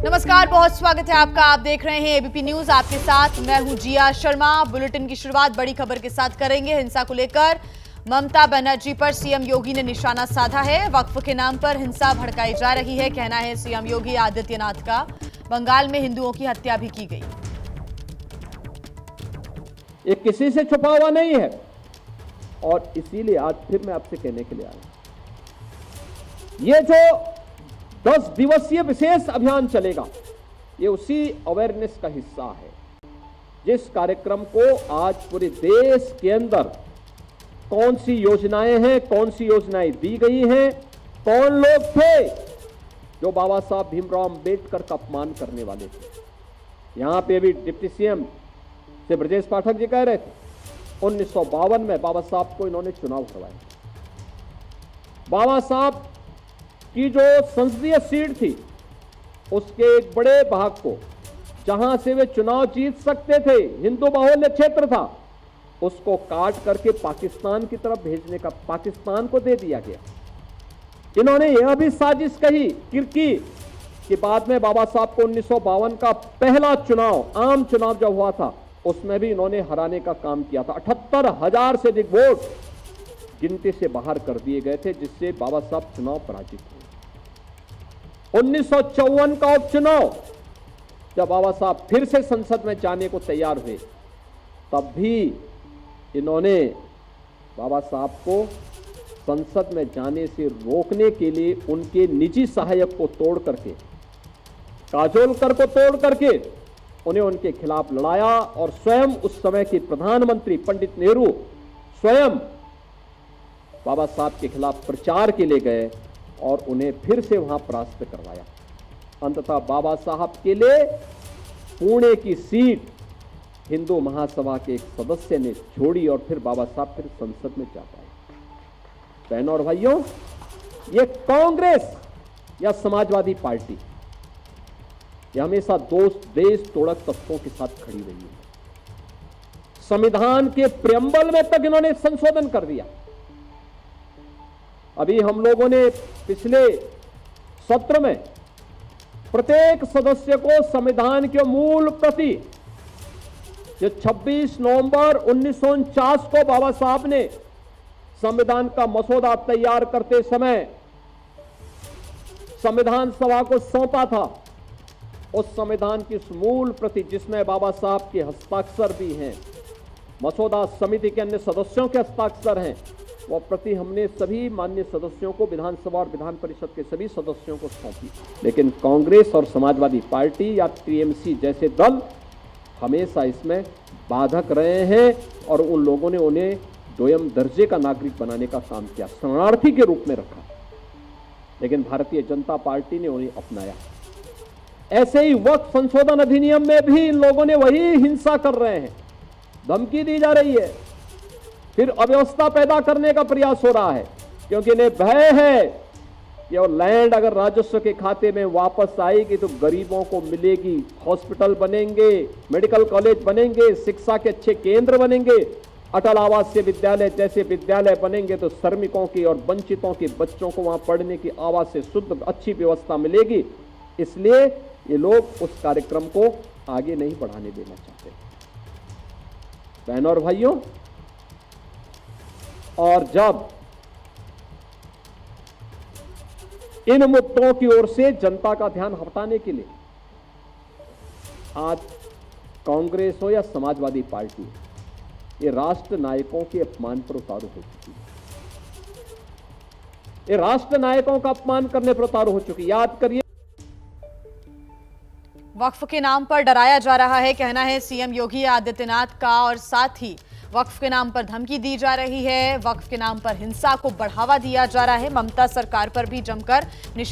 नमस्कार, बहुत स्वागत है आपका। आप देख रहे हैं एबीपी न्यूज। आपके साथ मैं हूं जिया शर्मा। बुलेटिन की शुरुआत बड़ी खबर के साथ करेंगे। हिंसा को लेकर ममता बनर्जी पर सीएम योगी ने निशाना साधा है। वक्फ के नाम पर हिंसा भड़काई जा रही है, कहना है सीएम योगी आदित्यनाथ का। बंगाल में हिंदुओं की हत्या भी की गई। ये किसी से छुपा हुआ नहीं है और इसीलिए आज फिर मैं आपसे कहने के लिए आया, ये जो 10 दिवसीय विशेष अभियान चलेगा, ये उसी अवेयरनेस का हिस्सा है, जिस कार्यक्रम को आज पूरे देश के अंदर कौन सी योजनाएं हैं, कौन सी योजनाएं दी गई हैं, कौन लोग थे जो बाबा साहब भीमराव अंबेडकर का अपमान करने वाले थे। यहां पे अभी डिप्टी सीएम से ब्रजेश पाठक जी कह रहे थे 1952 में बाबा साहब को इन्होंने चुनाव करवाया। बाबा साहब की जो संसदीय सीट थी, उसके एक बड़े भाग को जहां से वे चुनाव जीत सकते थे, हिंदू बाहुल्य क्षेत्र था, उसको काट करके पाकिस्तान की तरफ भेजने का, पाकिस्तान को दे दिया गया। इन्होंने यह भी साजिश कही की कि बाद में बाबा साहब को 1952 का पहला चुनाव, आम चुनाव जब हुआ था, उसमें भी इन्होंने हराने का काम किया था। 78,000 से अधिक वोट गिनती से बाहर कर दिए गए थे, जिससे बाबा साहब चुनाव पराजित हुए। 1954 का उपचुनाव जब बाबा साहब फिर से संसद में जाने को तैयार हुए, तब भी इन्होंने बाबा साहब को संसद में जाने से रोकने के लिए उनके निजी सहायक को तोड़ करके, काजोलकर को तोड़ करके उन्हें उनके खिलाफ लड़ाया और स्वयं उस समय के प्रधानमंत्री पंडित नेहरू स्वयं बाबा साहब के खिलाफ प्रचार के लिए गए और उन्हें फिर से वहां परास्त करवाया। अंततः बाबा साहब के लिए पुणे की सीट हिंदू महासभा के एक सदस्य ने छोड़ी और फिर बाबा साहब फिर संसद में जा पाए। बहनों और भाइयों, ये कांग्रेस या समाजवादी पार्टी ये हमेशा देश तोड़क तत्वों के साथ खड़ी रही है। संविधान के प्रेम्बल में तक इन्होंने संशोधन कर दिया। अभी हम लोगों ने पिछले सत्र में प्रत्येक सदस्य को संविधान के मूल प्रति, जो 26 नवंबर 1949 को बाबा साहब ने संविधान का मसौदा तैयार करते समय संविधान सभा को सौंपा था, उस संविधान की मूल प्रति, जिसमें बाबा साहब के हस्ताक्षर भी हैं, मसौदा समिति के अन्य सदस्यों के हस्ताक्षर हैं, वह प्रति हमने सभी माननीय सदस्यों को, विधानसभा और विधान परिषद के सभी सदस्यों को सौंपी। लेकिन कांग्रेस और समाजवादी पार्टी या टीएमसी जैसे दल हमेशा इसमें बाधक रहे हैं और उन लोगों ने उन्हें दोयम दर्जे का नागरिक बनाने का काम किया, शरणार्थी के रूप में रखा। लेकिन भारतीय जनता पार्टी ने उन्हें अपनाया। ऐसे ही वक्फ संशोधन अधिनियम में भी इन लोगों ने वही हिंसा कर रहे हैं, धमकी दी जा रही है, फिर अव्यवस्था पैदा करने का प्रयास हो रहा है, क्योंकि इन्हें भय है कि और लैंड अगर राजस्व के खाते में वापस आएगी तो गरीबों को मिलेगी, हॉस्पिटल बनेंगे, मेडिकल कॉलेज बनेंगे, शिक्षा के अच्छे केंद्र बनेंगे, अटल आवासीय विद्यालय जैसे विद्यालय बनेंगे तो श्रमिकों की और वंचितों के बच्चों को वहां पढ़ने की आवाज से शुद्ध अच्छी व्यवस्था मिलेगी। इसलिए ये लोग उस कार्यक्रम को आगे नहीं बढ़ाने देना चाहते। बहनों और भाइयों, और जब इन मुद्दों की ओर से जनता का ध्यान हटाने के लिए आज कांग्रेस हो या समाजवादी पार्टी, ये राष्ट्र नायकों के अपमान पर उतारू हो चुकी है। ये राष्ट्र नायकों का अपमान करने पर उतारू हो चुकी। याद करिए, वक्फ के नाम पर डराया जा रहा है, कहना है सीएम योगी आदित्यनाथ का, और साथ ही वक्फ के नाम पर धमकी दी जा रही है, वक्फ के नाम पर हिंसा को बढ़ावा दिया जा रहा है। ममता सरकार पर भी जमकर निशाना